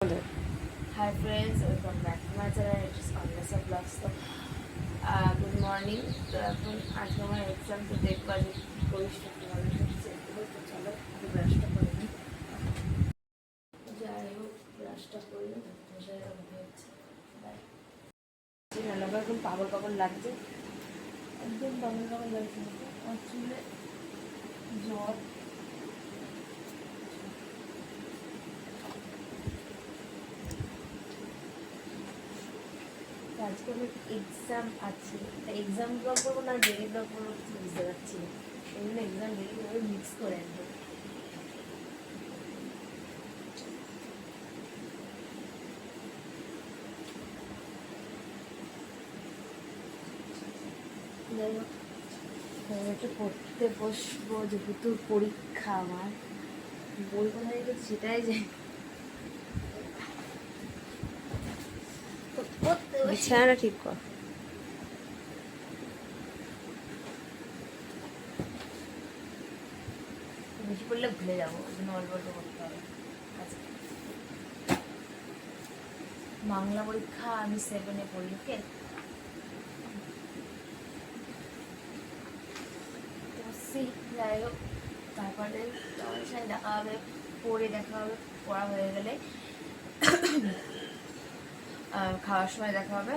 Hi friends, welcome back to my channel. It is Anvasa Vlogs. তো good morning. তো এখন আজকে আমার এক্সাম, তো দেখবো আজকে কী করিস ভালো হচ্ছে। তো চলো ব্রাশটা করে নিই। যাই হোক, ব্রাশটা করে নিই। মশাই হচ্ছে রান্নাঘর এখন পাগল পাগল লাগছে, একদম পাগল পাগল লাগছে। আমার চুলে জ্বর, আজকে আমার এক্সাম আছে। এক্সাম ব্লগ করবো না ডেলি ব্লগ করবো বুঝতে পারছি না, এই জন্য এক্সাম ডেলি ব্লগ মিক্স করে আনবো। যাই হোক, একটু পড়তে বসবো, যেহেতু পরীক্ষা আমার। বই কোথায় রেখে সেটাই যাই, তো পড়তে বিছানাটা ঠিক কর। বেশি পড়লে ভুলে যাবো, ওই জন্য অল্প অল্প করতে হবে। বাংলা পরীক্ষা আমি 7-এ পড়ি। ওকে, যাই হোক, তারপরে তোমাদের সাথে দেখা হবে, পড়ে দেখা হবে। পড়া হয়ে গেলে খাওয়ার সময় দেখা হবে।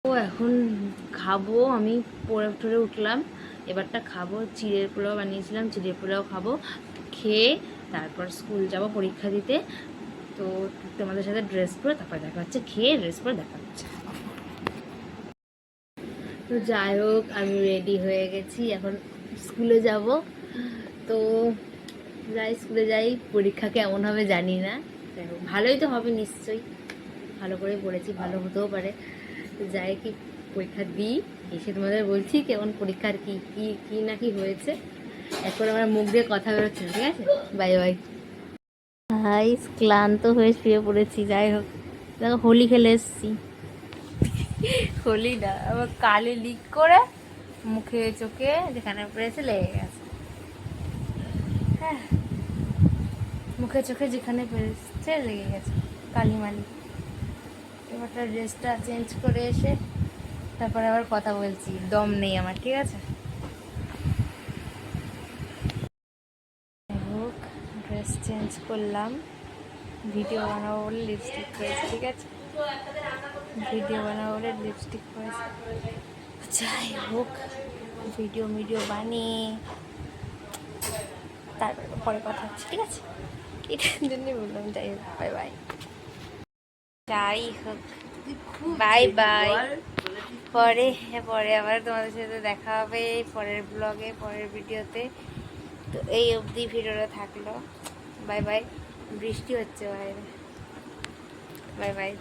ও এখন খাবো, আমি পড়ে টরে উঠলাম, এবারটা খাবো। চিড়ের পোলাও বানিয়েছিলাম, চিড়ের পোলাও খাবো, খেয়ে তারপর স্কুল যাব পরীক্ষা দিতে। তো তোমাদের সাথে ড্রেস পরে তারপর দেখা হচ্ছে, খেয়ে ড্রেস পরে দেখা হচ্ছে। তো যাই হোক, আমি রেডি হয়ে গেছি, এখন স্কুলে যাব। তো যাই, স্কুলে যাই। পরীক্ষা কেমন হবে জানি না, যাই হোক ভালোই তো হবে নিশ্চয়ই, ভালো করে পড়েছি, ভালো হতেও পারে। তো যাই, কি পরীক্ষা দিই, এসে তোমাদের বলছি কেমন পরীক্ষার কি কি কি না কি হয়েছে। এখন আমার মুখ দিয়ে কথা বেরোচ্ছে, ঠিক আছে? Bye bye. হাই, ক্লান্ত হয়ে শুয়ে পড়েছি। যাই হোক, দেখো হোলি খেলে এসেছি। হোলি না, আবার কালি লিক করে মুখে চোখে যেখানে পড়েছে লেগে গেছে। হ্যাঁ, মুখে চোখে যেখানে পড়েছে লেগে গেছে কালি মালি। এবারটা ড্রেসটা চেঞ্জ করে এসে তারপরে আবার কথা বলছি, দম নেই আমার, ঠিক আছে? হোক, ড্রেস চেঞ্জ করলাম, ভিডিও বানাবো বলে লিপস্টিক করেছি, ঠিক আছে? ভিডিও বানাবো বলে লিপস্টিক করেছি। যাই হোক, ভিডিও বানিয়ে তারপরে পরে কথা হচ্ছে, ঠিক আছে? এটার জন্যই বললাম। যাই হোক, বাই বাই। যাই হোক, বাই বাই। পরে পরে আবার তোমাদের সাথে দেখা হবে পরের ব্লগে, পরের ভিডিওতে। তো এই অবধি ভিডিওটা থাকলো, বাই বাই। বৃষ্টি হচ্ছে বাইরে, বাই বাই।